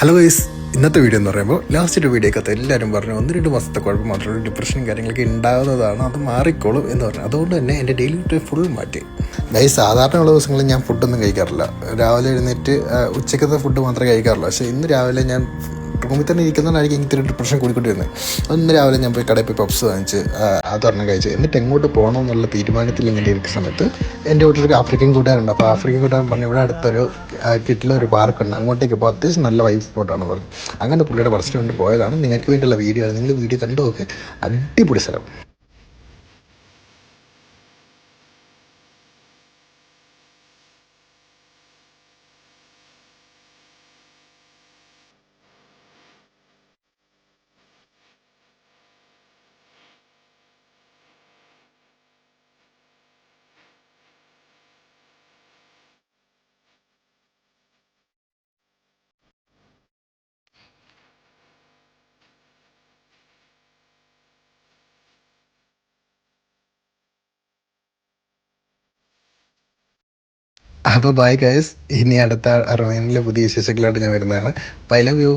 Hello guys, ഇന്നത്തെ video എന്ന് പറയുമ്പോൾ ലാസ്റ്റ് വീഡിയോക്കകത്ത് എല്ലാവരും പറഞ്ഞു 1-2 മാസത്തെ കുഴപ്പം മാത്രമേ ഡിപ്രഷനും കാര്യങ്ങളൊക്കെ ഉണ്ടാകുന്നതാണ്, അത് മാറിക്കോളും എന്ന് പറഞ്ഞു. അതുകൊണ്ട് തന്നെ എൻ്റെ ഡെയിലി റൂട്ടീൻ ഫുൾ മാറ്റി. ഗൈസ്, സാധാരണയുള്ള ദിവസങ്ങളിൽ ഞാൻ ഫുഡൊന്നും കഴിക്കാറില്ല. രാവിലെ എഴുന്നേറ്റ് ഉച്ചക്കത്തെ ഫുഡ് മാത്രമേ കഴിക്കാറുള്ളൂ. പക്ഷേ ഇന്ന് രാവിലെ ഞാൻ റൂമിൽ തന്നെ ഇരിക്കുന്നതുകൊണ്ടായിരിക്കും എനിക്ക് ഇത്തിരി ഡിപ്രഷൻ കൂടിക്കൂട്ടി വരുന്നത്. ഇന്ന് രാവിലെ ഞാൻ പോയി കടയിൽ പോയി പപ്സ് വാങ്ങിച്ച് അതൊരെണ്ണം കഴിച്ച് എന്നിട്ട് എങ്ങോട്ട് പോകണം എന്നുള്ള തീരുമാനത്തിൽ ഇങ്ങനെ ഇരിക്കുന്ന സമയത്ത് എൻ്റെ വീട്ടിൽ ഒരു ആഫ്രിക്കൻ കൂട്ടുകാരുണ്ട്. അപ്പോൾ ആഫ്രിക്കൻ കൂട്ടുകാരൻ പറഞ്ഞു ഇവിടെ അടുത്തൊരു കിറ്റിലൊരു പാർക്കുണ്ട്, അങ്ങോട്ടേക്ക് ഇപ്പോൾ അത്യാവശ്യം നല്ല വൈബ് സ്പോട്ടാണ് പറഞ്ഞു. അങ്ങനെ പുള്ളിയുടെ ഫസ്റ്റ് കൊണ്ട് പോയതാണ്. നിങ്ങൾക്ക് വേണ്ടിയുള്ള വീഡിയോ ആണ്. നിങ്ങൾ വീഡിയോ കണ്ടു നോക്ക്, അടിപൊളി സ്ഥലം. അപ്പോൾ ബൈ ഗൈസ്, ഇനി അടുത്ത അറുപതിലെ പുതിയ വിശേഷങ്ങളായിട്ട് ഞാൻ വരുന്നതാണ്. Bye, love U.